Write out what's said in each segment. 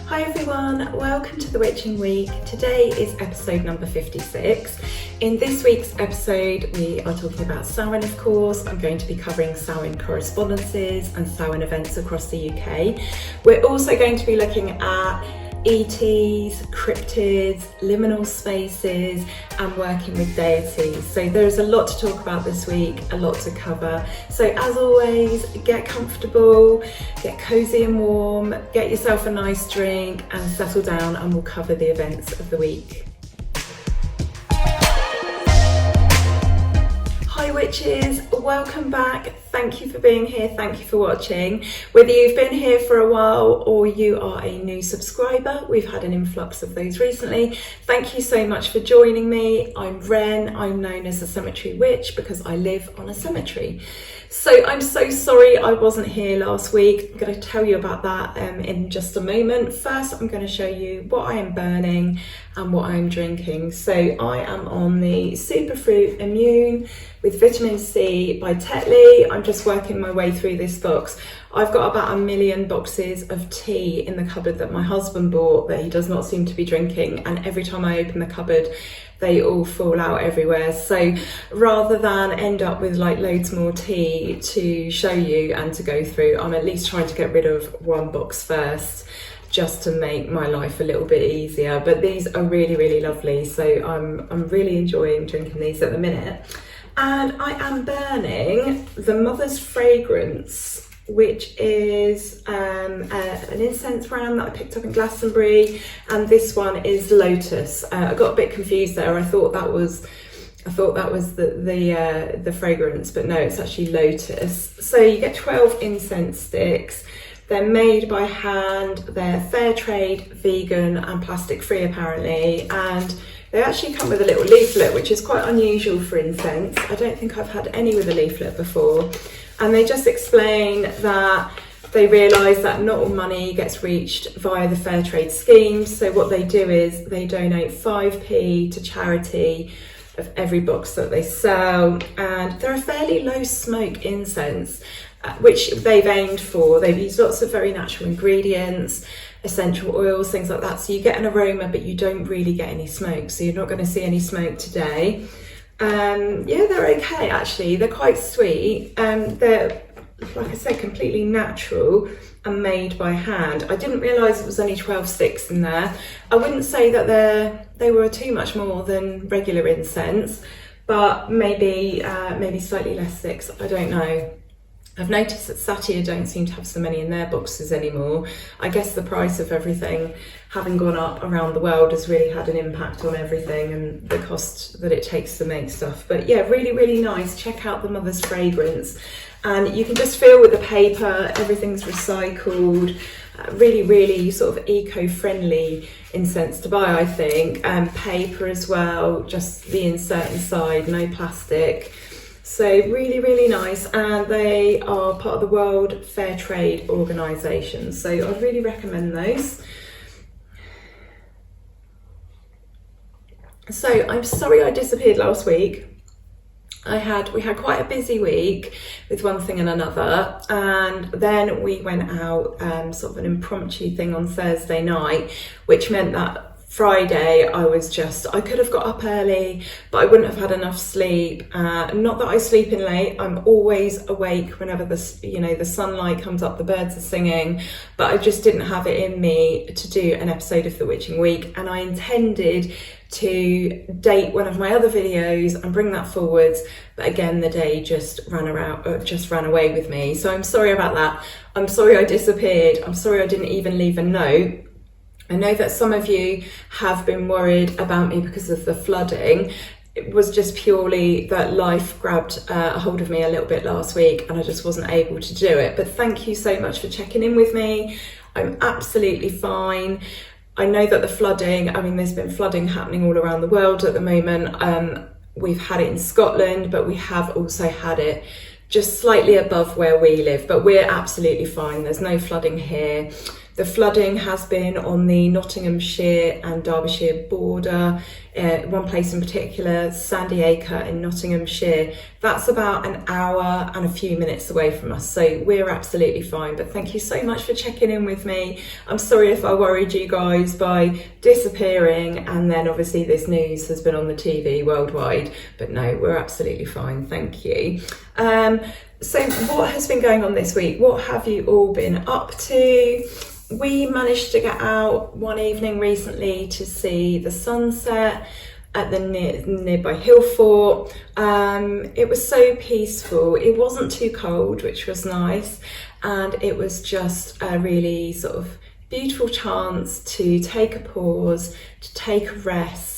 Hi everyone, welcome to the Witching Week. Today is episode number 56. In this week's episode we are talking about Samhain, of course. I'm going to be covering Samhain correspondences and Samhain events across the UK. We're also going to be looking at ETs, cryptids, liminal spaces and working with deities. So there's a lot to talk about this week, a lot to cover. So as always, get comfortable, get cozy and warm, get yourself a nice drink and settle down and we'll cover the events of the week. Hi witches, welcome back. Thank you for being here, thank you for watching. Whether you've been here for a while or you are a new subscriber, we've had an influx of those recently. Thank you so much for joining me. I'm Wren, I'm known as a cemetery witch because I live on a cemetery. So I'm so sorry I wasn't here last week. I'm going to tell you about that in just a moment. First, I'm going to show you what I am burning and what I'm drinking. So I am on the Superfruit Immune with vitamin C by Tetley. I'm just working my way through this box. I've got about 1 million boxes of tea in the cupboard that my husband bought that he does not seem to be drinking, and every time I open the cupboard they all fall out everywhere. So rather than end up with like loads more tea to show you and to go through, I'm at least trying to get rid of one box first just to make my life a little bit easier. But these are really lovely, so I'm really enjoying drinking these at the minute. And I am burning the Mother's Fragrance, which is an incense brand that I picked up in Glastonbury, and this one is Lotus. I got a bit confused there. I thought that was the fragrance, but no, it's actually Lotus. So you get 12 incense sticks. They're made by hand. They're fair trade, vegan, and plastic free apparently, and they actually come with a little leaflet, which is quite unusual for incense. I don't think I've had any with a leaflet before. And they just explain that they realise that not all money gets reached via the fair trade schemes. So what they do is they donate 5p to charity of every box that they sell. And they're a fairly low smoke incense, which they've aimed for. They've used lots of very natural ingredients, essential oils, things like that. So you get an aroma, but you don't really get any smoke. So you're not going to see any smoke today. Yeah, they're okay actually. They're quite sweet. They're, like I said, completely natural and made by hand. I didn't realise it was only 12 sticks in there. I wouldn't say that they were too much more than regular incense, but maybe slightly less sticks. I don't know. I've noticed that Satya don't seem to have so many in their boxes anymore. I guess the price of everything having gone up around the world has really had an impact on everything and the cost that it takes to make stuff. But yeah, really nice. Check out the Mother's Fragrance. And you can just feel with the paper, everything's recycled. Really sort of eco-friendly incense to buy, I think. Paper as well, just the insert inside, no plastic. So really nice, and they are part of the World Fair Trade Organisation, so I really recommend those. So I'm sorry I disappeared last week. We had quite a busy week with one thing and another, and then we went out sort of an impromptu thing on Thursday night, which meant that Friday I could have got up early, but I wouldn't have had enough sleep. Not that I sleep in late, I'm always awake whenever the sunlight comes up, the birds are singing, but I just didn't have it in me to do an episode of the Witching Week, and I intended to date one of my other videos and bring that forwards, but again the day just ran away with me. So I'm sorry about that. I'm sorry I disappeared. I'm sorry I didn't even leave a note. I know that some of you have been worried about me because of the flooding. It was just purely that life grabbed a hold of me a little bit last week and I just wasn't able to do it. But thank you so much for checking in with me. I'm absolutely fine. I know that the flooding, I mean, there's been flooding happening all around the world at the moment. We've had it in Scotland, but we have also had it just slightly above where we live, but we're absolutely fine. There's no flooding here. The flooding has been on the Nottinghamshire and Derbyshire border. One place in particular, Sandy Acre in Nottinghamshire, that's about an hour and a few minutes away from us, so we're absolutely fine. But thank you so much for checking in with me. I'm sorry if I worried you guys by disappearing, and then obviously this news has been on the TV worldwide, but no, we're absolutely fine, thank you. So what has been going on this week? What have you all been up to? We managed to get out one evening recently to see the sunset at the nearby hill fort. It was so peaceful. It wasn't too cold, which was nice, and it was just a really sort of beautiful chance to take a pause, to take a rest,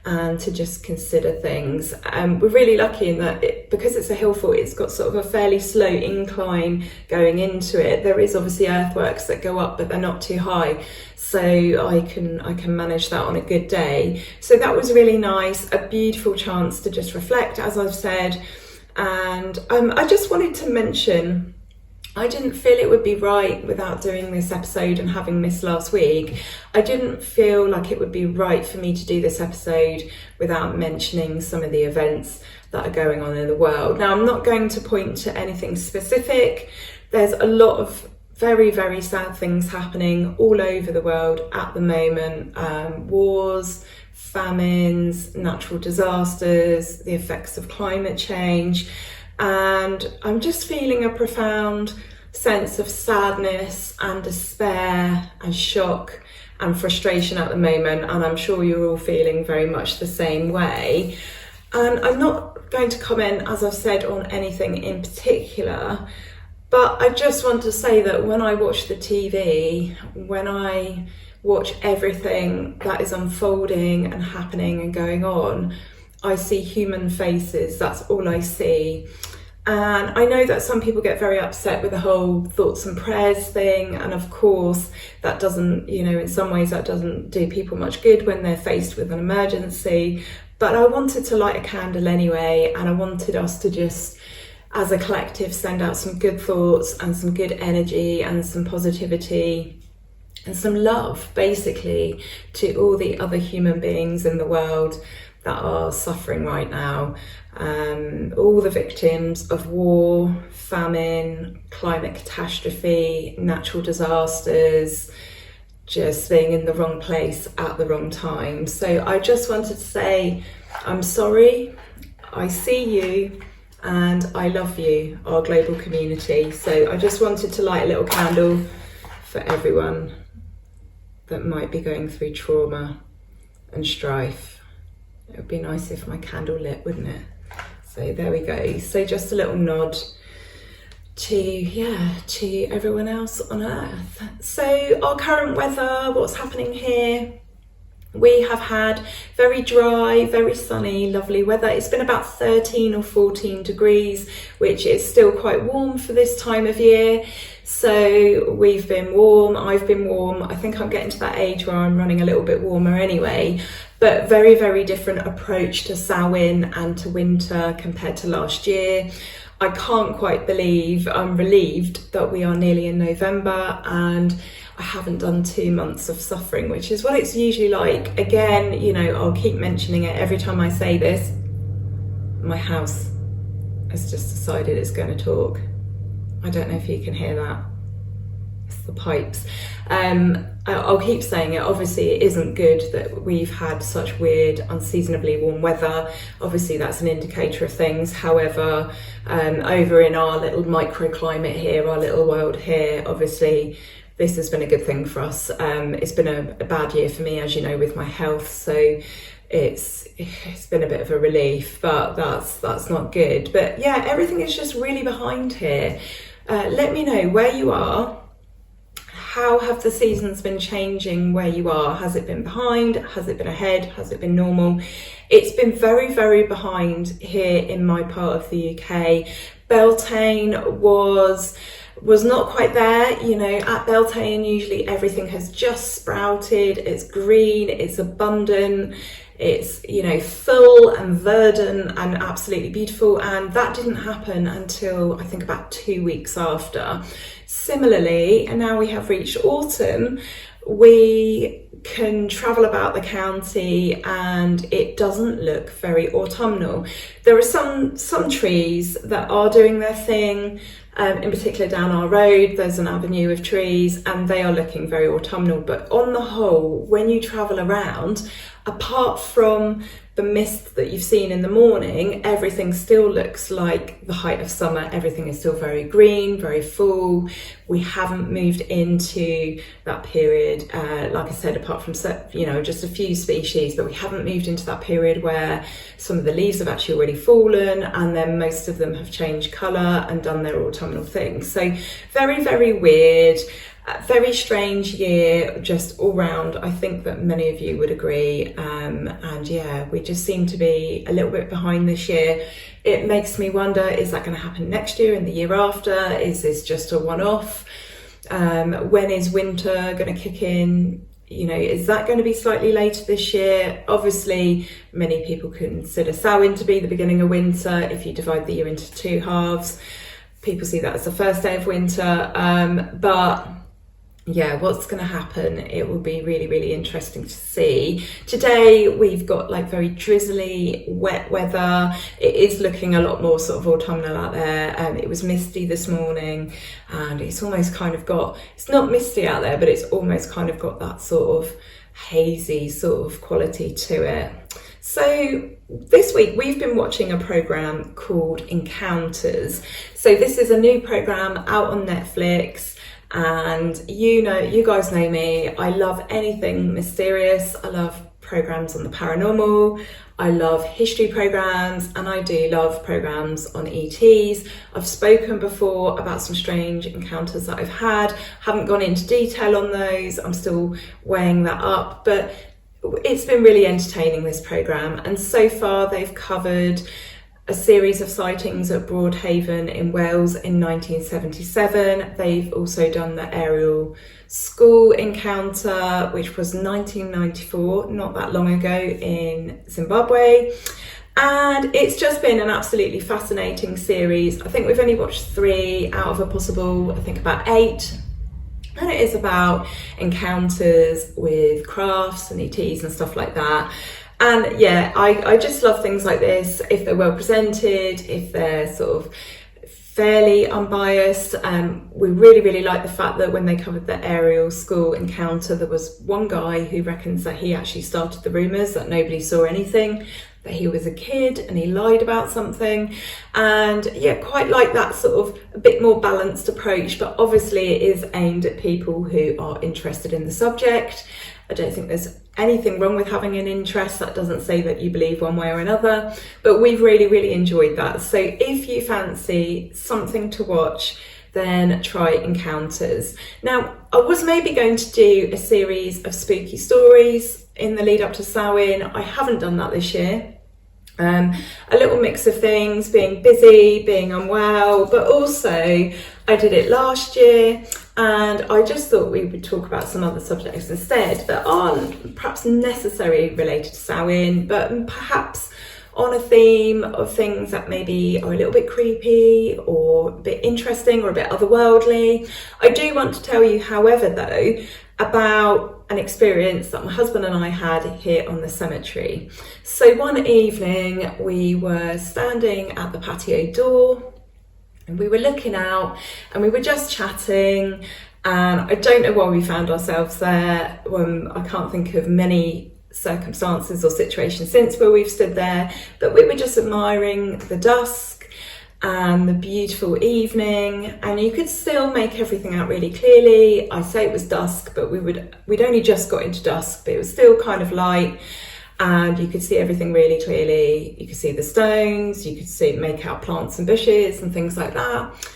and to just consider things. We're really lucky in that because it's a hill fort, it's got sort of a fairly slow incline going into it. There is obviously earthworks that go up, but they're not too high, so I can manage that on a good day. So that was really nice, a beautiful chance to just reflect, as I've said. And I just wanted to mention, I didn't feel it would be right without doing this episode and having missed last week. I didn't feel like it would be right for me to do this episode without mentioning some of the events that are going on in the world. Now, I'm not going to point to anything specific. There's a lot of very, very sad things happening all over the world at the moment. Wars, famines, natural disasters, the effects of climate change. And I'm just feeling a profound sense of sadness and despair and shock and frustration at the moment, and I'm sure you're all feeling very much the same way. And I'm not going to comment, as I've said, on anything in particular, but I just want to say that when I watch the TV, when I watch everything that is unfolding and happening and going on, I see human faces, that's all I see. And I know that some people get very upset with the whole thoughts and prayers thing, and of course that doesn't, in some ways that doesn't do people much good when they're faced with an emergency. But I wanted to light a candle anyway, and I wanted us to just, as a collective, send out some good thoughts and some good energy and some positivity and some love, basically, to all the other human beings in the world that are suffering right now. All the victims of war, famine, climate catastrophe, natural disasters, just being in the wrong place at the wrong time. So I just wanted to say, I'm sorry, I see you, and I love you, our global community. So I just wanted to light a little candle for everyone that might be going through trauma and strife. It would be nice if my candle lit, wouldn't it? So there we go. So just a little nod to everyone else on Earth. So our current weather, what's happening here? We have had very dry, very sunny, lovely weather. It's been about 13 or 14 degrees, which is still quite warm for this time of year. So we've been warm, I've been warm. I think I'm getting to that age where I'm running a little bit warmer anyway, but very, very different approach to Samhain and to winter compared to last year. I can't quite believe, I'm relieved that we are nearly in November and I haven't done 2 months of suffering, which is what it's usually like. Again, I'll keep mentioning it every time I say this. My house has just decided it's going to talk. I don't know if you can hear that. It's the pipes. I'll keep saying it. Obviously, it isn't good that we've had such weird, unseasonably warm weather. Obviously, that's an indicator of things. However, over in our little microclimate here, our little world here, obviously, this has been a good thing for us. It's been a bad year for me, as you know, with my health. So it's been a bit of a relief, but that's not good. But yeah, everything is just really behind here. Let me know where you are. How have the seasons been changing where you are? Has it been behind? Has it been ahead? Has it been normal? It's been very, very behind here in my part of the UK. Beltane was was not quite there. You know, at Beltane usually everything has just sprouted, it's green, it's abundant, it's, you know, full and verdant and absolutely beautiful, and that didn't happen until I think about 2 weeks after. Similarly, and now we have reached autumn, we can travel about the county and it doesn't look very autumnal. There are some trees that are doing their thing. In particular down our road there's an avenue of trees and they are looking very autumnal, but on the whole, when you travel around, apart from the mist that you've seen in the morning, everything still looks like the height of summer. Everything is still very green, very full. We haven't moved into that period, like I said, apart from, you know, just a few species, but we haven't moved into that period where some of the leaves have actually already fallen and then most of them have changed colour and done their autumnal thing. So very, very weird. Very strange year, just all round. I think that many of you would agree. And yeah, we just seem to be a little bit behind this year. It makes me wonder, is that going to happen next year and the year after? Is this just a one-off? When is winter going to kick in? You know, is that going to be slightly later this year? Obviously, many people consider Samhain to be the beginning of winter. If you divide the year into two halves, people see that as the first day of winter. But yeah, what's going to happen? It will be really, really interesting to see. Today we've got like very drizzly, wet weather. It is looking a lot more sort of autumnal out there. It was misty this morning and it's almost kind of got, it's not misty out there, but it's almost kind of got that sort of hazy sort of quality to it. So this week we've been watching a programme called Encounters. So this is a new programme out on Netflix. And you know, you guys know me, I love anything mysterious. I love programs on the paranormal, I love history programs, and I do love programs on ETs. I've spoken before about some strange encounters that I've had, haven't gone into detail on those, I'm still weighing that up, but it's been really entertaining, this program. And so far they've covered a series of sightings at Broadhaven in Wales in 1977. They've also done the aerial school encounter, which was 1994, not that long ago, in Zimbabwe. And it's just been an absolutely fascinating series. I think we've only watched 3 out of a possible, I think about 8. And it is about encounters with crafts and ETs and stuff like that. And yeah, I just love things like this, if they're well presented, if they're sort of fairly unbiased. We really, really like the fact that when they covered the aerial school encounter, there was one guy who reckons that he actually started the rumours that nobody saw anything, that he was a kid and he lied about something. And yeah, quite like that sort of a bit more balanced approach, but obviously it is aimed at people who are interested in the subject. I don't think there's anything wrong with having an interest. That doesn't say that you believe one way or another, but we've really, really enjoyed that. So if you fancy something to watch, then try Encounters. Now, I was maybe going to do a series of spooky stories in the lead up to Samhain. I haven't done that this year. A little mix of things, being busy, being unwell, but also I did it last year and I just thought we would talk about some other subjects instead that aren't perhaps necessarily related to Samhain, but perhaps on a theme of things that maybe are a little bit creepy or a bit interesting or a bit otherworldly. I do want to tell you, however, though, about an experience that my husband and I had here on the cemetery. So one evening we were standing at the patio door and we were looking out and we were just chatting, and I don't know why we found ourselves there. I can't think of many circumstances or situations since where we've stood there, but we were just admiring the dusk and the beautiful evening, and you could still make everything out really clearly. I say it was dusk, but we'd only just got into dusk, but it was still kind of light and you could see everything really clearly. You could see the stones, you could make out plants and bushes and things like that.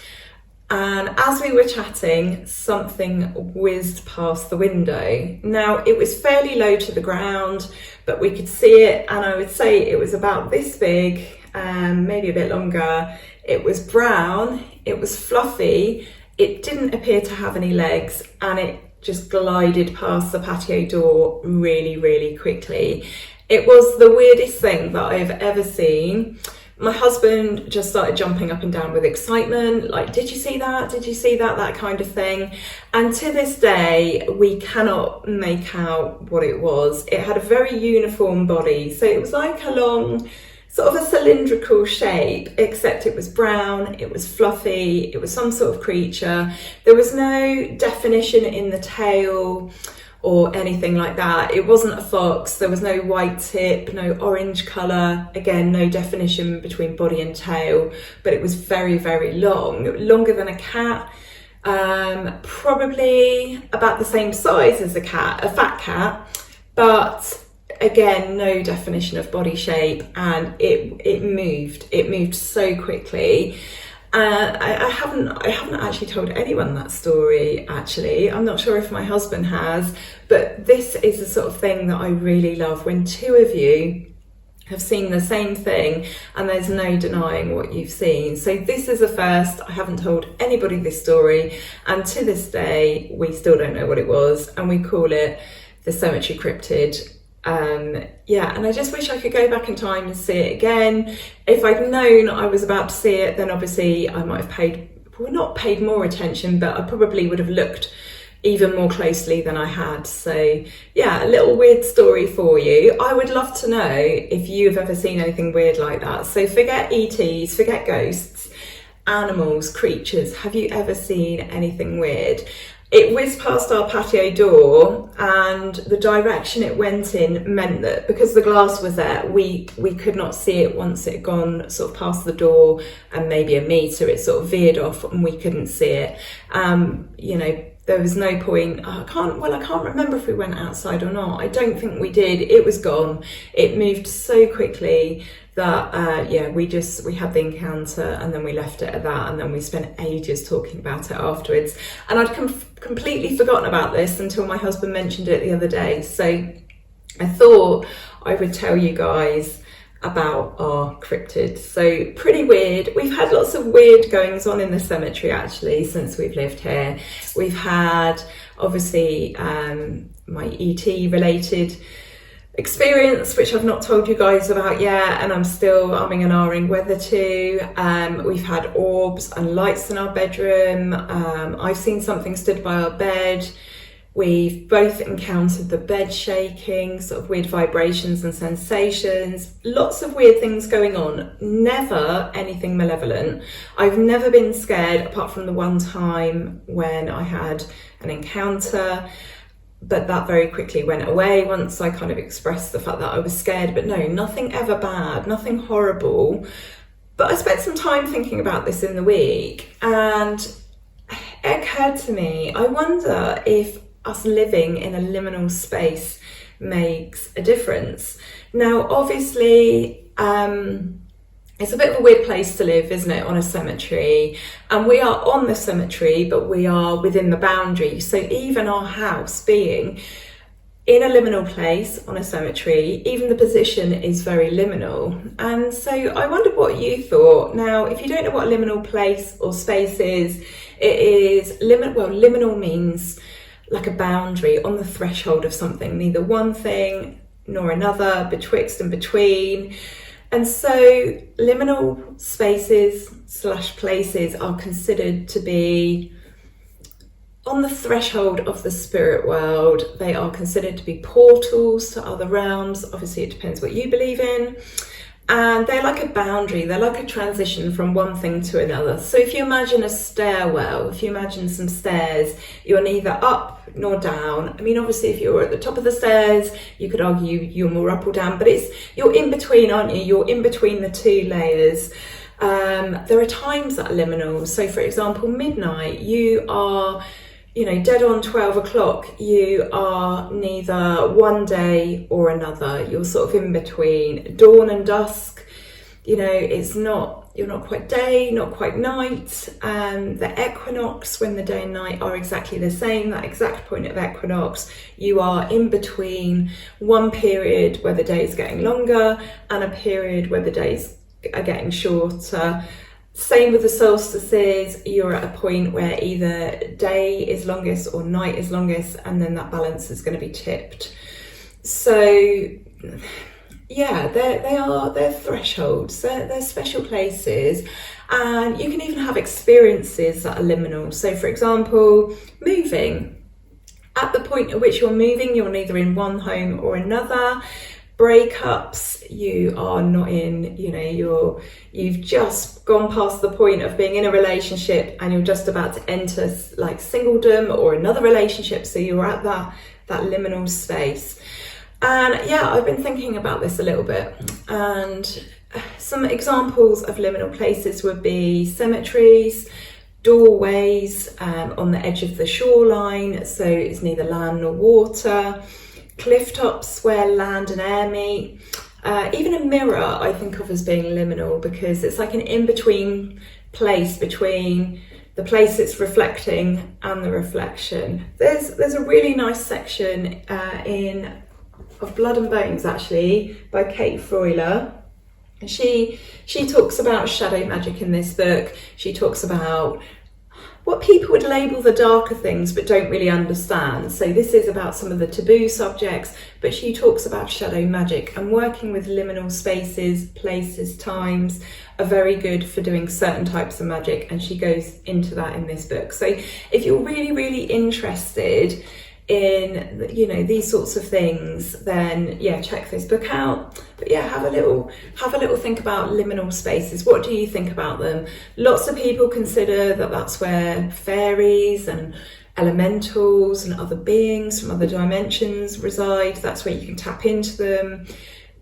And as we were chatting, something whizzed past the window. Now, it was fairly low to the ground, but we could see it, and I would say it was about this big, maybe a bit longer. It was brown, it was fluffy, It didn't appear to have any legs, and it just glided past the patio door really, really quickly. It was the weirdest thing that I've ever seen. My husband just started jumping up and down with excitement, like, did you see that? Did you see that? That kind of thing. And to this day, we cannot make out what it was. It had a very uniform body. So it was like a long, sort of a cylindrical shape, except it was brown, it was fluffy, it was some sort of creature. There was no definition in the tail or anything like that. It wasn't a fox, there was no white tip, no orange colour, again, no definition between body and tail, but it was very, very long, longer than a cat, probably about the same size as a cat, a fat cat, but again, no definition of body shape, and it moved so quickly. I haven't actually told anyone that story, actually. I'm not sure if my husband has, but this is the sort of thing that I really love, when two of you have seen the same thing and there's no denying what you've seen. So this is a first. I haven't told anybody this story, and to this day we still don't know what it was, and we call it the cemetery cryptid. Yeah, and I just wish I could go back in time and see it again. If I'd known I was about to see it, then obviously I might have not paid more attention, but I probably would have looked even more closely than I had. So yeah, a little weird story for you. I would love to know if you've ever seen anything weird like that. So forget ETs, forget ghosts, animals, creatures. Have you ever seen anything weird? It whizzed past our patio door, and the direction it went in meant that because the glass was there, we could not see it once it had gone sort of past the door and maybe a metre. It sort of veered off and we couldn't see it. You know, there was no point. I can't remember if we went outside or not. I don't think we did. It was gone. It moved so quickly that yeah, we had the encounter, and then we left it at that, and then we spent ages talking about it afterwards. And I'd completely forgotten about this until my husband mentioned it the other day. So I thought I would tell you guys about our cryptids. So pretty weird. We've had lots of weird goings on in the cemetery actually since we've lived here. We've had obviously my ET related experience, which I've not told you guys about yet, and I'm still umming and ahhing whether to. We've had orbs and lights in our bedroom. I've seen something stood by our bed. We've both encountered the bed shaking, sort of weird vibrations and sensations, lots of weird things going on, never anything malevolent. I've never been scared apart from the one time when I had an encounter, but that very quickly went away once I kind of expressed the fact that I was scared. But no, nothing ever bad, nothing horrible. But I spent some time thinking about this in the week, and it occurred to me, I wonder if us living in a liminal space makes a difference. Now, obviously, it's a bit of a weird place to live, isn't it, on a cemetery? And we are on the cemetery, but we are within the boundary. So even our house being in a liminal place on a cemetery, even the position is very liminal. And so I wondered what you thought. Now, if you don't know what a liminal place or space is, it is liminal means like a boundary, on the threshold of something, neither one thing nor another, betwixt and between. And so liminal spaces / places are considered to be on the threshold of the spirit world. They are considered to be portals to other realms. Obviously, it depends what you believe in. And they're like a boundary, they're like a transition from one thing to another. So if you imagine a stairwell, if you imagine some stairs, you're neither up nor down. I mean, obviously, if you're at the top of the stairs, you could argue you're more up or down, but you're in between, aren't you? You're in between the two layers. There are times that are liminal. So for example, midnight, you are, dead on 12 o'clock, you are neither one day or another. You're sort of in between dawn and dusk. You're not quite day, not quite night. The equinox, when the day and night are exactly the same, that exact point of equinox, you are in between one period where the day is getting longer and a period where the days are getting shorter. Same with the solstices, you're at a point where either day is longest or night is longest, and then that balance is going to be tipped. So yeah, they're thresholds, they're special places, and you can even have experiences that are liminal. So for example, moving. At the point at which you're moving, you're neither in one home or another. Breakups, you are not in, you've just gone past the point of being in a relationship and you're just about to enter like singledom or another relationship, so you're at that liminal space. And yeah, I've been thinking about this a little bit, and some examples of liminal places would be cemeteries, doorways on the edge of the shoreline, so it's neither land nor water, cliff tops where land and air meet, even a mirror I think of as being liminal, because it's like an in-between place between the place it's reflecting and the reflection. There's a really nice section of Blood and Bones, actually, by Kate Freuler. She talks about shadow magic in this book. She talks about what people would label the darker things but don't really understand. So this is about some of the taboo subjects, but she talks about shadow magic, and working with liminal spaces, places, times are very good for doing certain types of magic, and she goes into that in this book. So if you're really, really interested in these sorts of things, then yeah, check this book out. But yeah, have a little think about liminal spaces. What do you think about them? Lots of people consider that that's where fairies and elementals and other beings from other dimensions reside. That's where you can tap into them.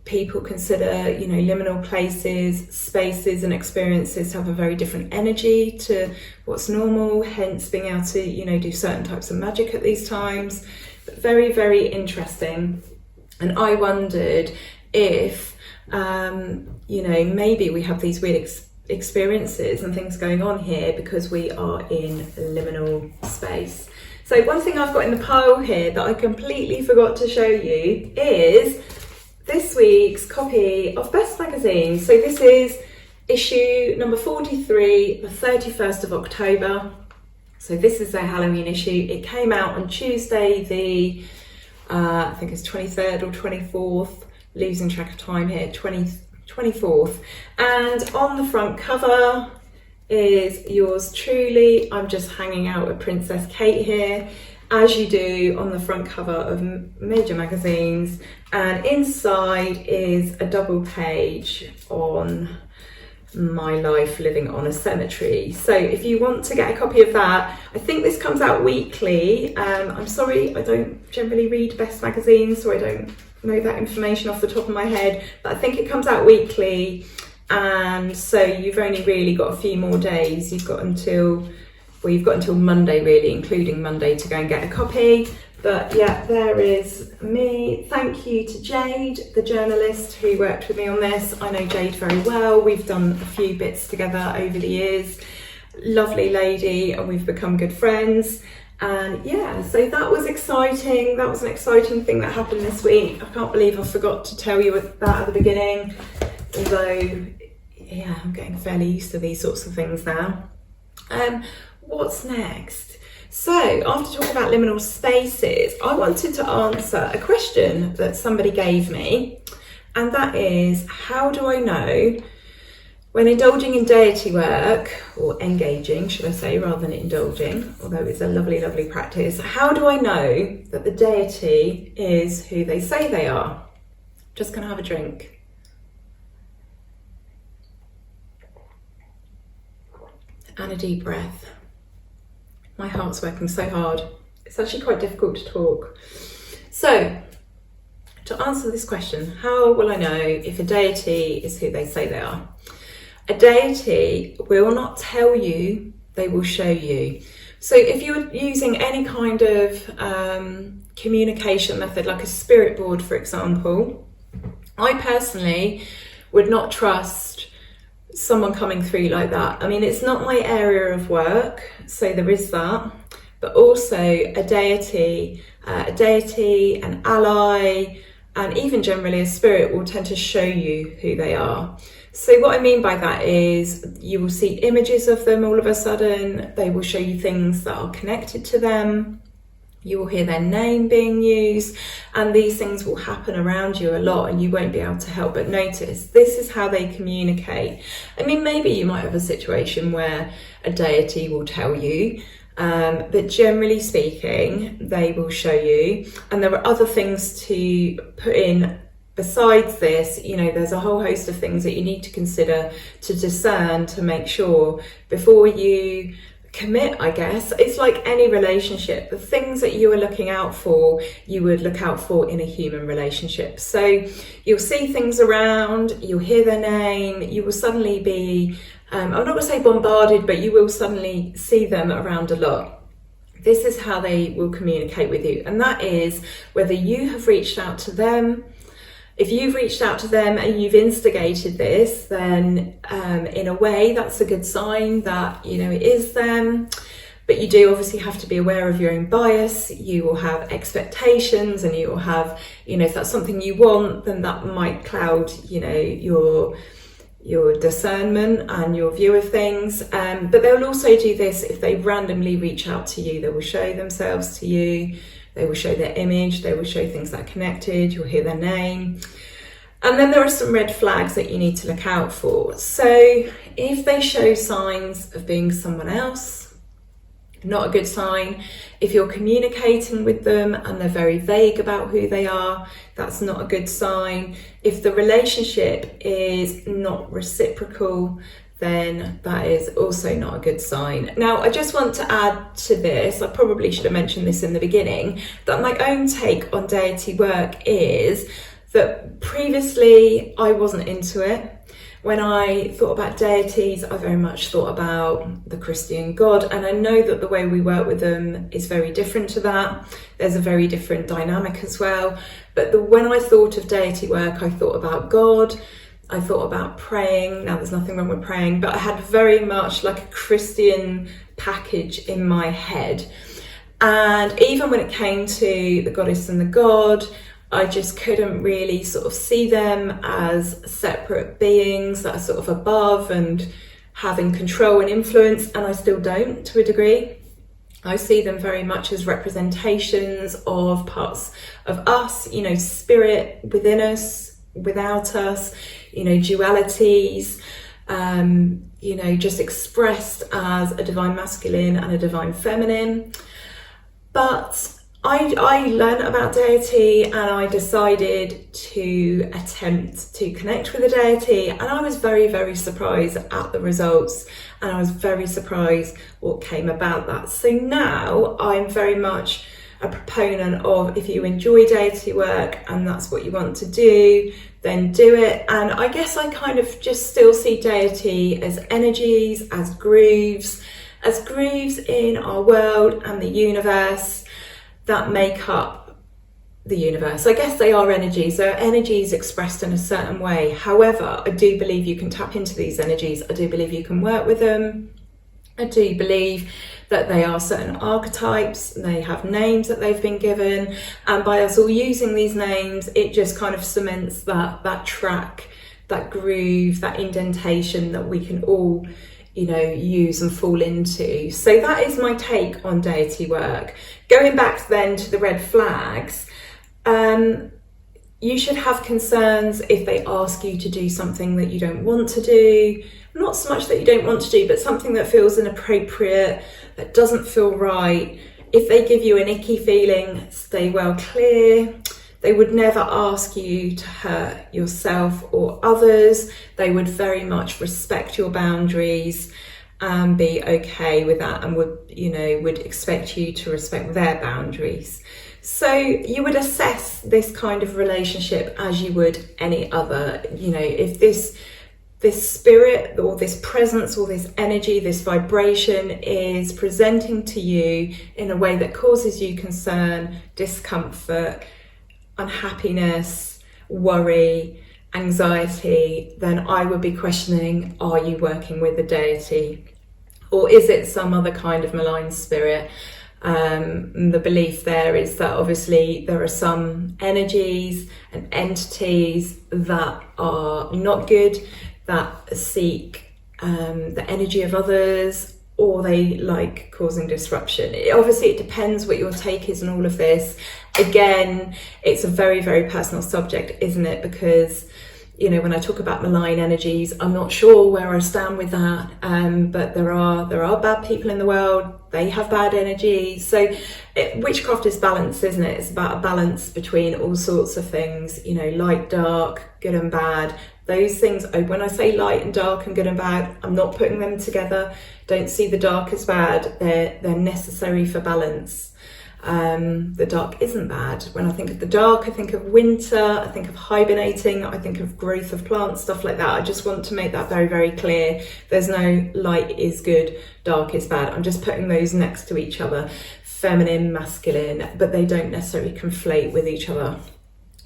People consider, liminal places, spaces and experiences to have a very different energy to what's normal, hence being able to, do certain types of magic at these times. But very, very interesting. And I wondered if, maybe we have these weird experiences and things going on here because we are in liminal space. So one thing I've got in the pile here that I completely forgot to show you is this week's copy of Best Magazine. So this is issue number 43, the 31st of October. So this is their Halloween issue. It came out on Tuesday, the, I think it's 23rd or 24th, losing track of time here, 24th. And on the front cover is yours truly. I'm just hanging out with Princess Kate here, as you do on the front cover of major magazines, and inside is a double page on my life living on a cemetery. So if you want to get a copy of that, I think this comes out weekly. I'm sorry, I don't generally read Best magazines, so I don't know that information off the top of my head, but I think it comes out weekly, and so you've only really got a few more days. You've got until Monday, really, including Monday, to go and get a copy. But yeah, there is me. Thank you to Jade, the journalist who worked with me on this. I know Jade very well. We've done a few bits together over the years. Lovely lady, and we've become good friends. And yeah, so that was exciting. That was an exciting thing that happened this week. I can't believe I forgot to tell you that at the beginning. Although, yeah, I'm getting fairly used to these sorts of things now. What's next? So after talking about liminal spaces, I wanted to answer a question that somebody gave me, and that is, how do I know when indulging in deity work, or engaging, should I say, rather than indulging, although it's a lovely, lovely practice, how do I know that the deity is who they say they are? Just gonna have a drink. And a deep breath. My heart's working so hard. It's actually quite difficult to talk. So, to answer this question, how will I know if a deity is who they say they are? A deity will not tell you, they will show you. So if you're using any kind of communication method, like a spirit board, for example, I personally would not trust someone coming through like that. I mean, it's not my area of work, so there is that, but also a deity, an ally, and even generally a spirit will tend to show you who they are. So what I mean by that is you will see images of them all of a sudden. They will show you things that are connected to them. You will hear their name being used, and these things will happen around you a lot, and you won't be able to help but notice. This is how they communicate. I mean, maybe you might have a situation where a deity will tell you, but generally speaking, they will show you. And there are other things to put in besides this. You know, there's a whole host of things that you need to consider, to discern, to make sure before you commit, I guess. It's like any relationship. The things that you are looking out for, you would look out for in a human relationship. So you'll see things around, you'll hear their name, you will suddenly be, I'm not going to say bombarded, but you will suddenly see them around a lot. This is how they will communicate with you. And that is whether you have reached out to them. If you've reached out to them and you've instigated this, then in a way that's a good sign that, you know, it is them. But you do obviously have to be aware of your own bias. You will have expectations, and you will have, you know, if that's something you want, then that might cloud, you know, your discernment and your view of things. But they'll also do this if they randomly reach out to you. They will show themselves to you. They will show their image, they will show things that are connected, you'll hear their name. And then there are some red flags that you need to look out for. So if they show signs of being someone else, not a good sign. If you're communicating with them and they're very vague about who they are, that's not a good sign. If the relationship is not reciprocal, then that is also not a good sign. Now, I just want to add to this, I probably should have mentioned this in the beginning, that my own take on deity work is that previously I wasn't into it. When I thought about deities, I very much thought about the Christian God, and I know that the way we work with them is very different to that. There's a very different dynamic as well. But when I thought of deity work, I thought about God, I thought about praying. Now, there's nothing wrong with praying, but I had very much like a Christian package in my head. And even when it came to the goddess and the god, I just couldn't really sort of see them as separate beings that are sort of above and having control and influence, and I still don't, to a degree. I see them very much as representations of parts of us, you know, spirit within us, without us, you know, dualities, you know, just expressed as a divine masculine and a divine feminine. But I learned about deity, and I decided to attempt to connect with a deity, and I was very, very surprised at the results, and I was very surprised what came about that. So now I'm very much a proponent of, if you enjoy deity work and that's what you want to do, then do it. And I guess I kind of just still see deity as energies, as grooves in our world and the universe that make up the universe. I guess they are energies. They're energies expressed in a certain way. However, I do believe you can tap into these energies. I do believe you can work with them. I do believe that they are certain archetypes. They have names that they've been given. And by us all using these names, it just kind of cements that track, that groove, that indentation that we can all, you know, use and fall into. So that is my take on deity work. Going back then to the red flags, you should have concerns if they ask you to do something that you don't want to do. Not so much that you don't want to do, but something that feels inappropriate, that doesn't feel right. If they give you an icky feeling, stay well clear. They would never ask you to hurt yourself or others. They would very much respect your boundaries and be okay with that, and would expect you to respect their boundaries. So you would assess this kind of relationship as you would any other. You know, if this spirit or this presence or this energy, this vibration is presenting to you in a way that causes you concern, discomfort, unhappiness, worry, anxiety, then I would be questioning, are you working with a deity? Or is it some other kind of malign spirit? The belief there is that obviously there are some energies and entities that are not good, that seek the energy of others, or they like causing disruption. Obviously it depends what your take is on all of this. Again, it's a very, very personal subject, isn't it? Because, you know, when I talk about malign energies, I'm not sure where I stand with that. But there are bad people in the world. They have bad energy. So witchcraft is balance, isn't it? It's about a balance between all sorts of things, you know, light, dark, good and bad. Those things, when I say light and dark and good and bad, I'm not putting them together. Don't see the dark as bad. They're necessary for balance. The dark isn't bad. When I think of the dark, I think of winter, I think of hibernating, I think of growth of plants, stuff like that. I just want to make that very, very clear. There's no light is good, dark is bad. I'm just putting those next to each other, feminine, masculine, but they don't necessarily conflate with each other.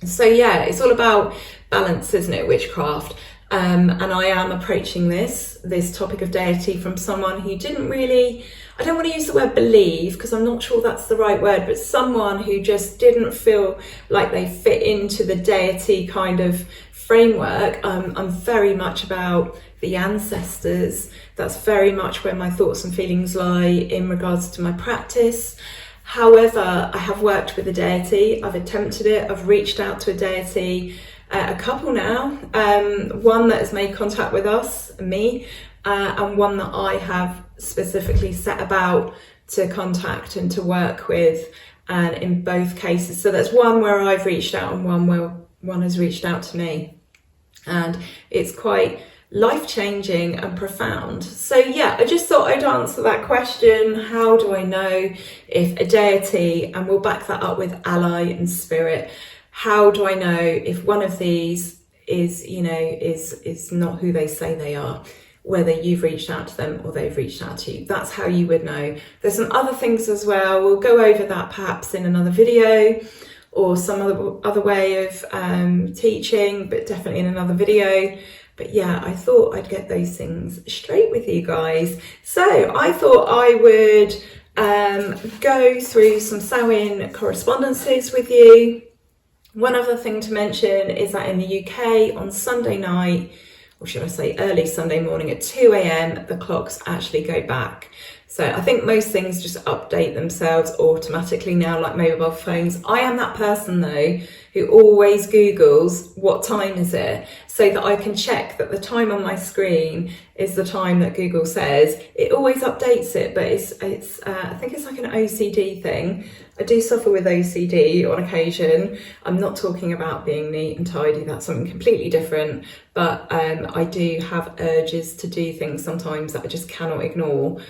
So yeah, it's all about balance, isn't it, witchcraft? And I am approaching this topic of deity from someone who didn't really, I don't want to use the word believe because I'm not sure that's the right word, but someone who just didn't feel like they fit into the deity kind of framework. I'm very much about the ancestors. That's very much where my thoughts and feelings lie in regards to my practice. However, I have worked with a deity. I've attempted it. I've reached out to a deity, a couple now, one that has made contact with us, me, and one that I have specifically set about to contact and to work with, and in both cases. So that's one where I've reached out and one where one has reached out to me. And it's quite life-changing and profound. So yeah, I just thought I'd answer that question. How do I know if a deity, and we'll back that up with ally and spirit, how do I know if one of these is, you know, is not who they say they are, whether you've reached out to them or they've reached out to you? That's how you would know. There's some other things as well. We'll go over that perhaps in another video or some other way of teaching, but definitely in another video. But yeah, I thought I'd get those things straight with you guys. So I thought I would go through some Samhain correspondences with you. One other thing to mention is that in the UK on Sunday night, or should I say early Sunday morning at 2 a.m, the clocks actually go back. So I think most things just update themselves automatically now, like mobile phones. I am that person though, who always Googles what time is it, so that I can check that the time on my screen is the time that Google says. It always updates it, but it's I think it's like an OCD thing. I do suffer with OCD on occasion. I'm not talking about being neat and tidy, that's something completely different. But I do have urges to do things sometimes that I just cannot ignore.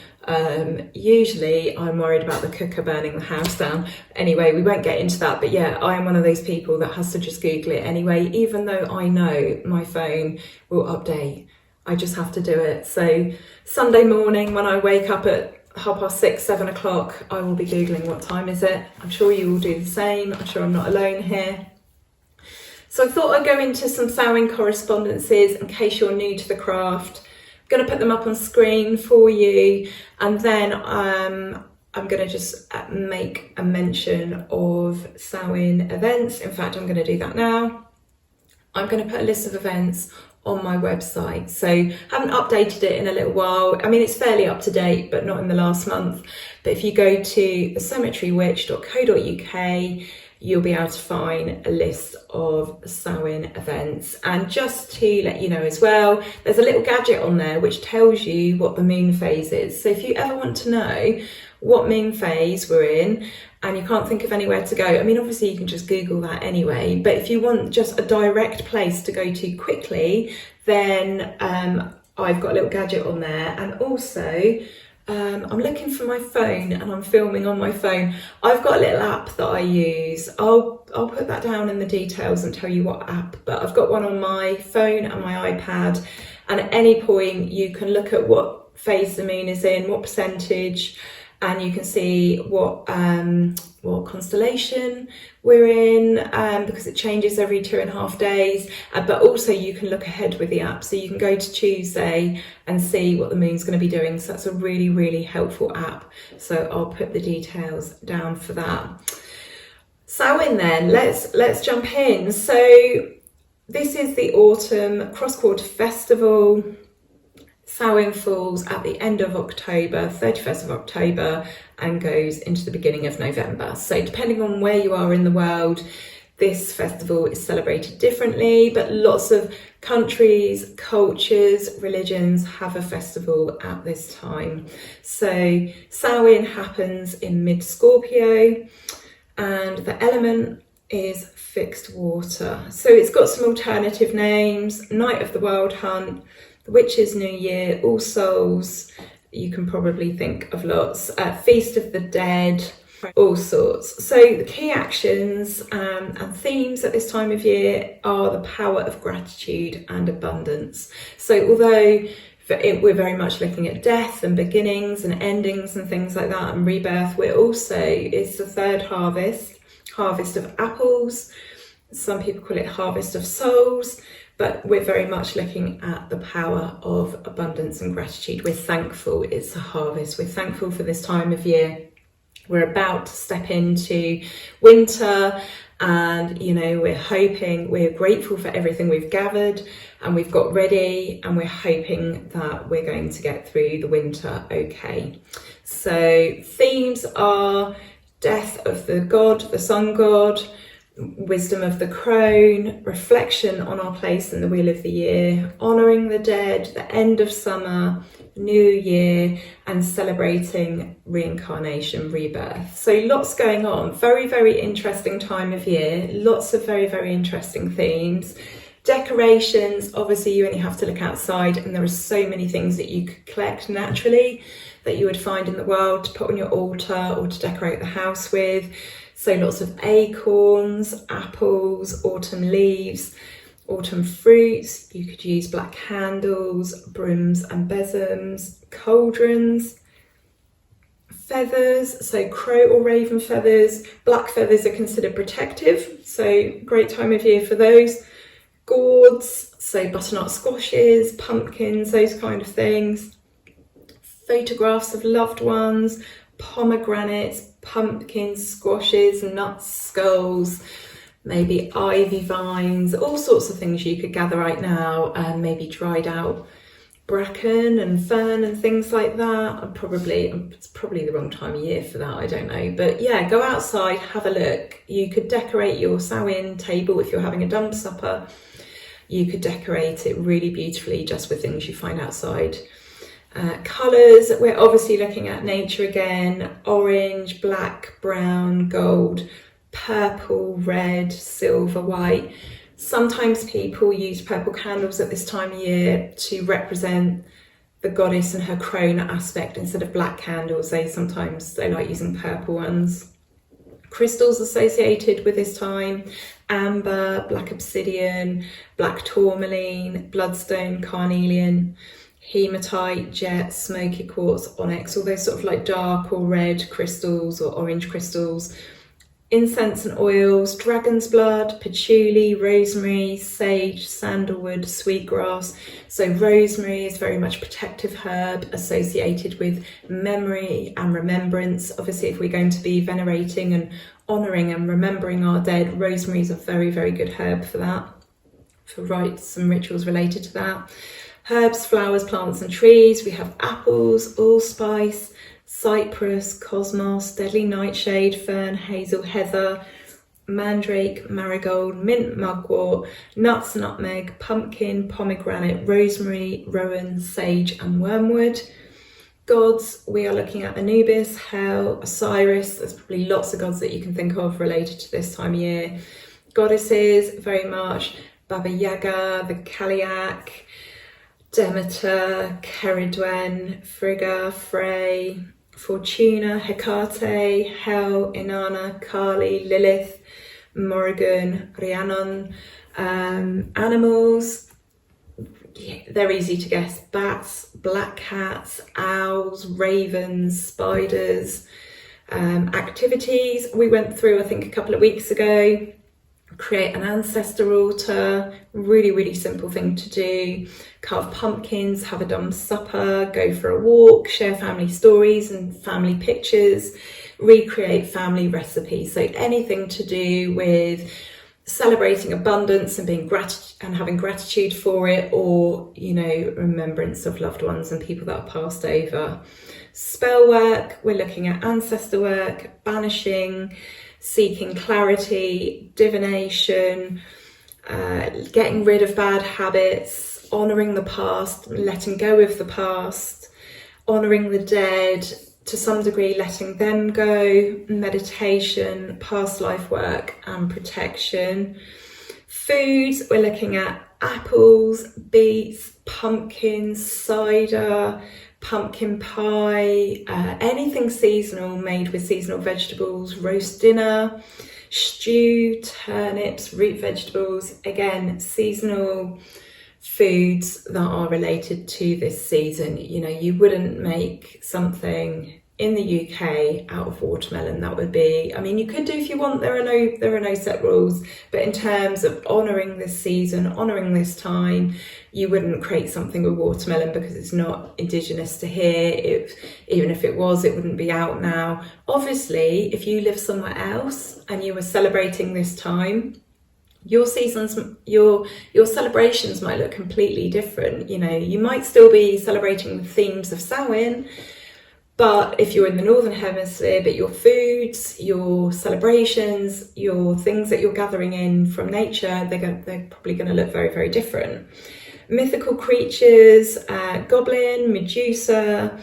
Usually I'm worried about the cooker burning the house down. Anyway, we won't get into that, but yeah, I am one of those people that has to just Google it anyway, even though I know my phone will update. I just have to do it. So Sunday morning when I wake up at 6:30, 7 o'clock, I will be Googling what time is it. I'm sure you will do the same. I'm sure I'm not alone here. So I thought I'd go into some Samhain correspondences in case you're new to the craft. I'm going to put them up on screen for you, and then I'm going to just make a mention of Samhain events. In fact, I'm going to do that now. I'm going to put a list of events on my website. So I haven't updated it in a little while. I mean, it's fairly up to date, but not in the last month. But if you go to thecemeterywitch.co.uk, you'll be able to find a list of Samhain events. And just to let you know as well, there's a little gadget on there which tells you what the moon phase is. So if you ever want to know what moon phase we're in and you can't think of anywhere to go, I mean, obviously you can just Google that anyway, but if you want just a direct place to go to quickly, then I've got a little gadget on there. And also I'm looking for my phone and I'm filming on my phone. I've got a little app that I use. I'll put that down in the details and tell you what app, but I've got one on my phone and my iPad, and at any point you can look at what phase the moon is in, what percentage, and you can see what constellation we're in, because it changes every 2.5 days, but also you can look ahead with the app, so you can go to Tuesday and see what the moon's going to be doing. So that's a really, really helpful app, so I'll put the details down for that. Samhain then, let's jump in. So this is the autumn cross-quarter festival. Samhain falls at the end of October, 31st of October, and goes into the beginning of November. So depending on where you are in the world, this festival is celebrated differently, but lots of countries, cultures, religions have a festival at this time. So Samhain happens in mid-Scorpio, and the element is fixed water. So it's got some alternative names: Night of the Wild Hunt, the Witch's New Year, All Souls, you can probably think of lots, Feast of the Dead, all sorts. So the key actions and themes at this time of year are the power of gratitude and abundance. So although we're very much looking at death and beginnings and endings and things like that and rebirth, it's the third harvest of apples. Some people call it harvest of souls, but we're very much looking at the power of abundance and gratitude. We're thankful it's a harvest. We're thankful for this time of year. We're about to step into winter, and we're grateful for everything we've gathered and we've got ready, and we're hoping that we're going to get through the winter okay. So themes are death of the god, the sun god, wisdom of the crone, reflection on our place in the wheel of the year, honouring the dead, the end of summer, new year, and celebrating reincarnation, rebirth. So lots going on. Very, very interesting time of year. Lots of very, very interesting themes. Decorations, obviously you only have to look outside, and there are so many things that you could collect naturally that you would find in the world to put on your altar or to decorate the house with. So lots of acorns, apples, autumn leaves, autumn fruits. You could use black candles, brooms and besoms, cauldrons, feathers, so crow or raven feathers. Black feathers are considered protective, so great time of year for those. Gourds, so butternut squashes, pumpkins, those kind of things. Photographs of loved ones, pomegranates, pumpkins, squashes, nuts, skulls, maybe ivy vines, all sorts of things you could gather right now, and maybe dried out bracken and fern and things like that. It's probably the wrong time of year for that, I don't know, but yeah, go outside, have a look. You could decorate your Samhain table if you're having a dump supper. You could decorate it really beautifully just with things you find outside. Colours, we're obviously looking at nature again: orange, black, brown, gold, purple, red, silver, white. Sometimes people use purple candles at this time of year to represent the goddess and her crone aspect instead of black candles. They like using purple ones. Crystals associated with this time: amber, black obsidian, black tourmaline, bloodstone, carnelian, hematite, jet, smoky quartz, onyx, all those sort of like dark or red crystals or orange crystals. Incense and oils: dragon's blood, patchouli, rosemary, sage, sandalwood, sweetgrass. So rosemary is very much a protective herb associated with memory and remembrance. Obviously, if we're going to be venerating and honouring and remembering our dead, rosemary is a very, very good herb for that, for rites and rituals related to that. Herbs, flowers, plants and trees. We have apples, allspice, cypress, cosmos, deadly nightshade, fern, hazel, heather, mandrake, marigold, mint, mugwort, nuts, nutmeg, pumpkin, pomegranate, rosemary, rowan, sage and wormwood. Gods, we are looking at Anubis, Hel, Osiris. There's probably lots of gods that you can think of related to this time of year. Goddesses, very much Baba Yaga, the Kaliak, Demeter, Keridwen, Frigga, Frey, Fortuna, Hecate, Hel, Inanna, Kali, Lilith, Morrigan, Rhiannon. Animals, they're easy to guess: bats, black cats, owls, ravens, spiders. Activities we went through, I think, a couple of weeks ago. Create an ancestor altar, really simple thing to do. Carve pumpkins, have a dumb supper, go for a walk, share family stories and family pictures, recreate family recipes. So anything to do with celebrating abundance and being having gratitude for it, or, you know, remembrance of loved ones and people that are passed over. Spell work, we're looking at ancestor work, banishing, seeking clarity, divination, getting rid of bad habits, honouring the past, letting go of the past, honouring the dead, to some degree letting them go, meditation, past life work and protection. Foods, we're looking at apples, beets, pumpkins, cider, pumpkin pie, anything seasonal made with seasonal vegetables, roast dinner, stew, turnips, root vegetables, again, seasonal foods that are related to this season. You know, you wouldn't make something in the UK out of watermelon. That would be, I mean, you could do if you want, there are no set rules, but in terms of honouring this season, honouring this time, you wouldn't create something with watermelon because it's not indigenous to here. Even if it was, it wouldn't be out now. Obviously, if you live somewhere else and you were celebrating this time, your seasons, your celebrations might look completely different. You know, you might still be celebrating the themes of Samhain, but if you're in the Northern Hemisphere, but your foods, your celebrations, your things that you're gathering in from nature, they're probably going to look very different. Mythical creatures, goblin, Medusa,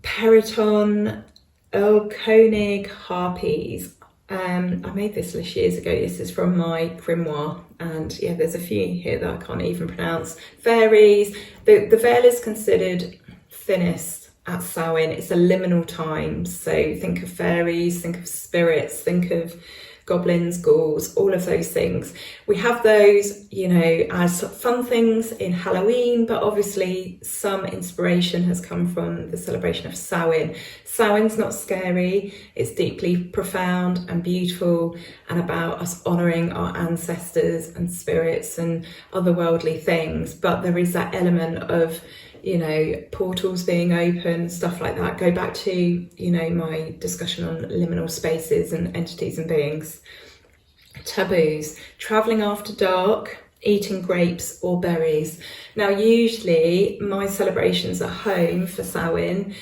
Periton, Elkonig, harpies. I made this list years ago. This is from my grimoire, and yeah, there's a few here that I can't even pronounce. Fairies. The veil is considered thinnest at Samhain. It's a liminal time, so think of fairies, think of spirits, think of goblins, ghouls, all of those things. We have those, you know, as fun things in Halloween, but obviously some inspiration has come from the celebration of Samhain. Samhain's not scary, it's deeply profound and beautiful, and about us honouring our ancestors and spirits and otherworldly things, but there is that element of, you know, portals being open, stuff like that. Go back to, you know, my discussion on liminal spaces and entities and beings. Taboos, travelling after dark, eating grapes or berries. Now, usually my celebrations at home for Samhain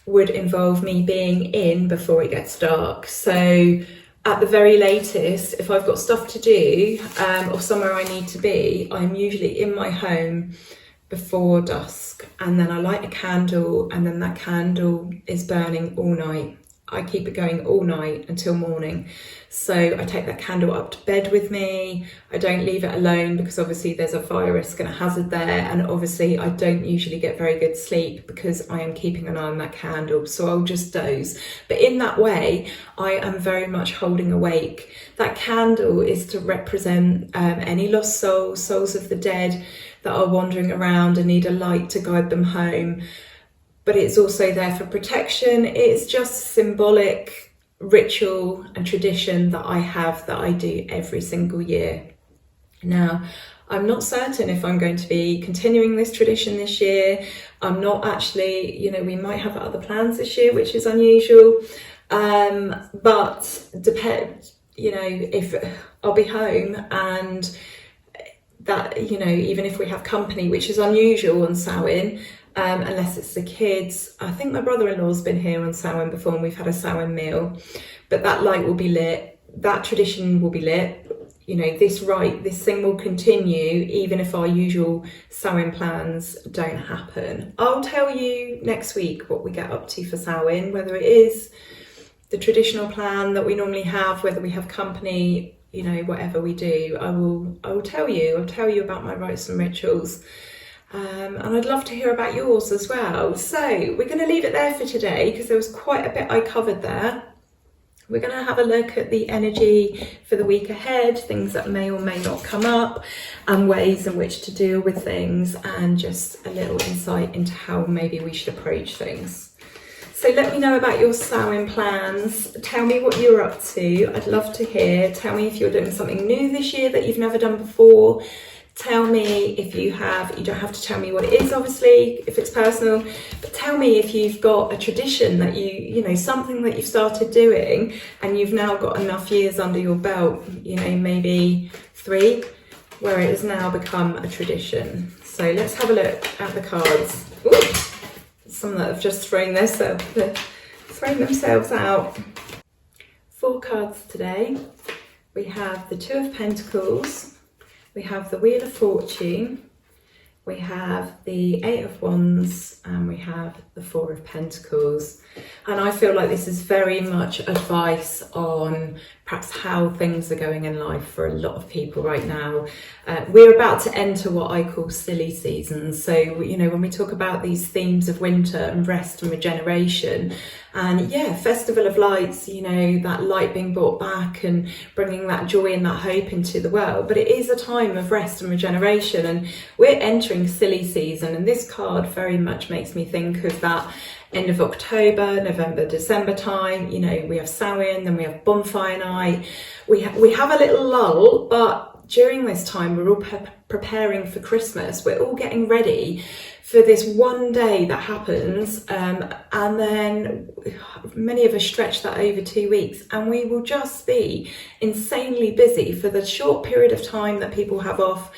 would involve me being in before it gets dark. So at the very latest, if I've got stuff to do or somewhere I need to be, I'm usually in my home before dusk, and then I light a candle, and then that candle is burning all night. I keep it going all night until morning. So I take that candle up to bed with me. I don't leave it alone because obviously there's a fire risk and a hazard there, and obviously I don't usually get very good sleep because I am keeping an eye on that candle, so I'll just doze. But in that way, I am very much holding awake. That candle is to represent any lost souls of the dead that are wandering around and need a light to guide them home. But it's also there for protection. It's just symbolic ritual and tradition that I have, that I do every single year. Now, I'm not certain if I'm going to be continuing this tradition this year. I'm not actually, you know, we might have other plans this year, which is unusual. But depends, you know, if I'll be home, and that, you know, even if we have company, which is unusual on Samhain, unless it's the kids. I think my brother-in-law's been here on Samhain before and we've had a Samhain meal, but that light will be lit, that tradition will be lit. You know, this thing will continue even if our usual Samhain plans don't happen. I'll tell you next week what we get up to for Samhain, whether it is the traditional plan that we normally have, whether we have company, you know, whatever we do. I will tell you. I'll tell you about my rites and rituals. And I'd love to hear about yours as well. So we're going to leave it there for today because there was quite a bit I covered there. We're going to have a look at the energy for the week ahead, things that may or may not come up, and ways in which to deal with things, and just a little insight into how maybe we should approach things. So let me know about your Samhain plans. Tell me what you're up to. I'd love to hear. Tell me if you're doing something new this year that you've never done before. Tell me if you have, you don't have to tell me what it is, obviously, if it's personal, but tell me if you've got a tradition that you know, something that you've started doing and you've now got enough years under your belt, you know, maybe 3, where it has now become a tradition. So let's have a look at the cards. Ooh, some that have just thrown themselves out. 4 cards today. We have the 2 of Pentacles. We have the Wheel of Fortune, we have the 8 of Wands, and we have the 4 of Pentacles. And I feel like this is very much advice on perhaps how things are going in life for a lot of people right now. We're about to enter what I call silly seasons. So, you know, when we talk about these themes of winter and rest and regeneration, and yeah, Festival of Lights, you know, that light being brought back and bringing that joy and that hope into the world. But it is a time of rest and regeneration, and we're entering silly season. And this card very much makes me think of that end of October, November, December time. You know, we have Samhain, then we have bonfire night. We have a little lull, but during this time, we're all preparing for Christmas. We're all getting ready for this one day that happens, and then many of us stretch that over 2 weeks, and we will just be insanely busy for the short period of time that people have off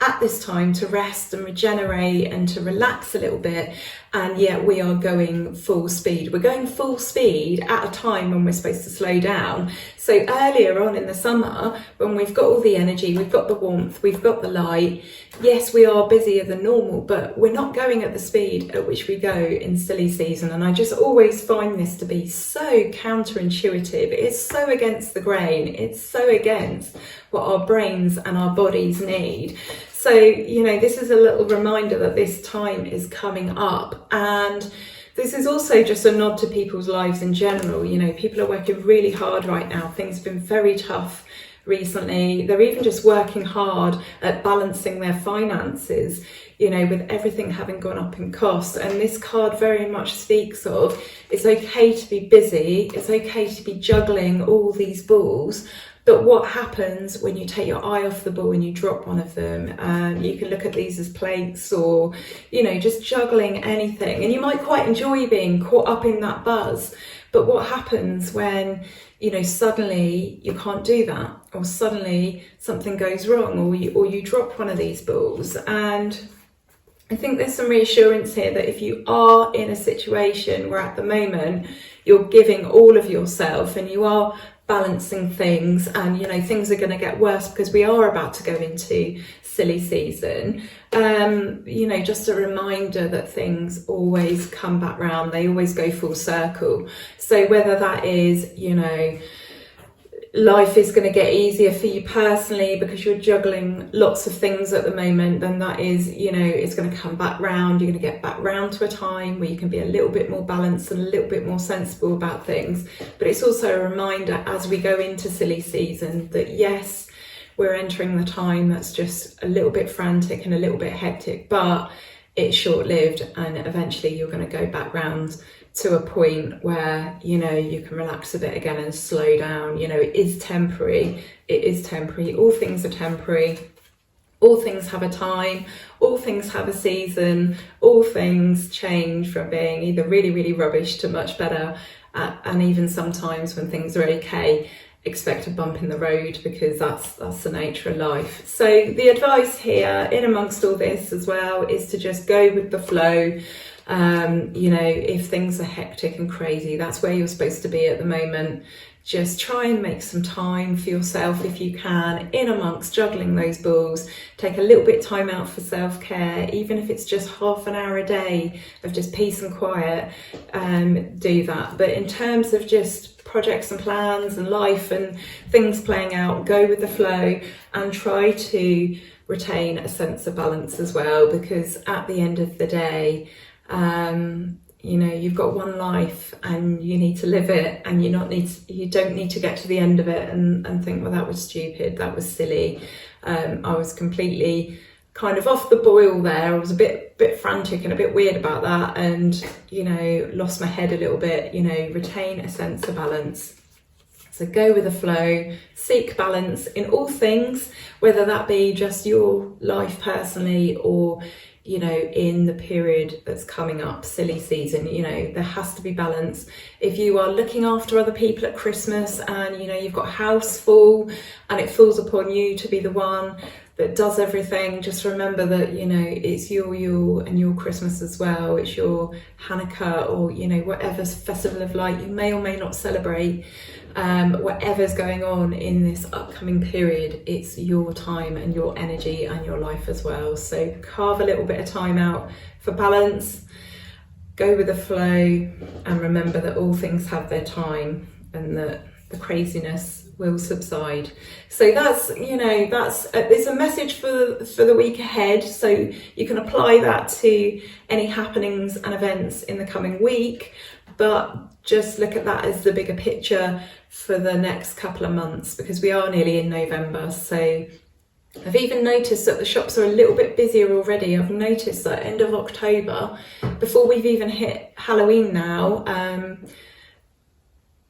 at this time to rest and regenerate and to relax a little bit. And yet we are going full speed. We're going full speed at a time when we're supposed to slow down. So earlier on in the summer, when we've got all the energy, we've got the warmth, we've got the light, yes, we are busier than normal, but we're not going at the speed at which we go in silly season. And I just always find this to be so counterintuitive. It's so against the grain. It's so against what our brains and our bodies need. So, you know, this is a little reminder that this time is coming up. And this is also just a nod to people's lives in general. You know, people are working really hard right now. Things have been very tough recently. They're even just working hard at balancing their finances, you know, with everything having gone up in cost. And this card very much speaks of, it's okay to be busy. It's okay to be juggling all these balls. But what happens when you take your eye off the ball and you drop one of them? You can look at these as plates, or, you know, just juggling anything. And you might quite enjoy being caught up in that buzz. But what happens when, you know, suddenly you can't do that, or suddenly something goes wrong, or you drop one of these balls? And I think there's some reassurance here that if you are in a situation where at the moment you're giving all of yourself and you are balancing things, and you know things are going to get worse because we are about to go into silly season, you know, just a reminder that things always come back round. They always go full circle. So whether that is, you know, life is going to get easier for you personally because you're juggling lots of things at the moment, then that is, you know, it's going to come back round. You're going to get back round to a time where you can be a little bit more balanced and a little bit more sensible about things. But it's also a reminder as we go into silly season that yes, we're entering the time that's just a little bit frantic and a little bit hectic, but it's short-lived, and eventually you're going to go back round to a point where, you know, you can relax a bit again and slow down. You know, it is temporary. It is temporary. All things are temporary. All things have a time. All things have a season. All things change from being either really, really rubbish to much better. And even sometimes when things are okay, expect a bump in the road, because that's the nature of life. So the advice here, in amongst all this as well, is to just go with the flow. You know, if things are hectic and crazy, that's where you're supposed to be at the moment. Just try and make some time for yourself if you can, in amongst juggling those balls. Take a little bit of time out for self-care, even if it's just half an hour a day of just peace and quiet. Do that. But in terms of just projects and plans and life and things playing out, go with the flow and try to retain a sense of balance as well, because at the end of the day, you know, you've got one life and you need to live it, and you don't need to get to the end of it and think, well, that was stupid, that was silly. I was completely kind of off the boil there. I was a bit frantic and a bit weird about that, and, you know, lost my head a little bit. You know, retain a sense of balance. So go with the flow, seek balance in all things, whether that be just your life personally or, you know, in the period that's coming up, silly season. You know, there has to be balance. If you are looking after other people at Christmas and, you know, you've got a house full and it falls upon you to be the one that does everything, just remember that, you know, it's your Yule and your Christmas as well. It's your Hanukkah, or, you know, whatever festival of light you may or may not celebrate. Whatever's going on in this upcoming period, it's your time and your energy and your life as well. So carve a little bit of time out for balance, go with the flow, and remember that all things have their time and that the craziness will subside. So that's, you know, there's a message for the week ahead, so you can apply that to any happenings and events in the coming week, but just look at that as the bigger picture for the next couple of months, because we are nearly in November. So I've even noticed that the shops are a little bit busier already. I've noticed that end of October, before we've even hit Halloween now,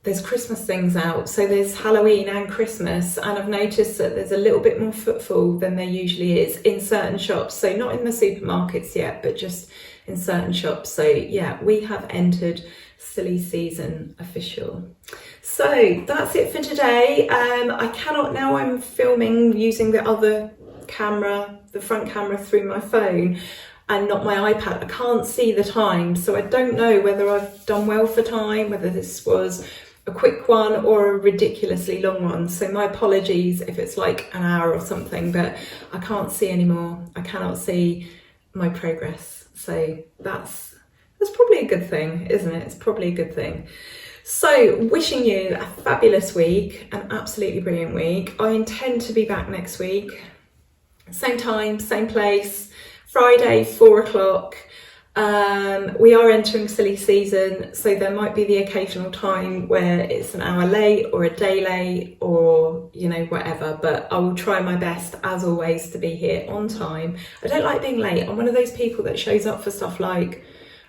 there's Christmas things out. So there's Halloween and Christmas, and I've noticed that there's a little bit more footfall than there usually is in certain shops. So not in the supermarkets yet, but just in certain shops. So yeah, we have entered silly season official. So that's it for today. I'm filming using the other camera, the front camera, through my phone and not my iPad. I can't see the time, so I don't know whether I've done well for time, whether this was a quick one or a ridiculously long one. So my apologies if it's like an hour or something, but I can't see anymore. I cannot see my progress. So that's probably a good thing, isn't it? It's probably a good thing. So wishing you a fabulous week, an absolutely brilliant week. I intend to be back next week. Same time, same place, Friday, 4 o'clock. We are entering silly season, so there might be the occasional time where it's an hour late or a day late or, you know, whatever, but I will try my best, as always, to be here on time. I don't like being late. I'm one of those people that shows up for stuff like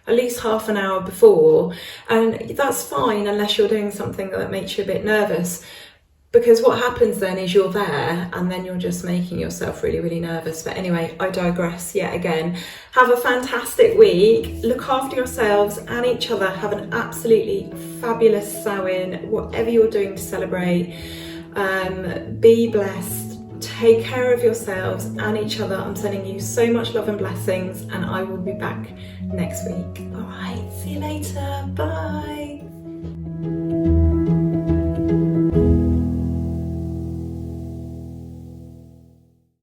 at least half an hour before, and that's fine unless you're doing something that makes you a bit nervous, because what happens then is you're there and then you're just making yourself really, really nervous. But anyway, I digress yet again. Have a fantastic week. Look after yourselves and each other. Have an absolutely fabulous Samhain, whatever you're doing to celebrate. Be blessed. Take care of yourselves and each other. I'm sending you so much love and blessings, and I will be back next week. All right, see you later. Bye.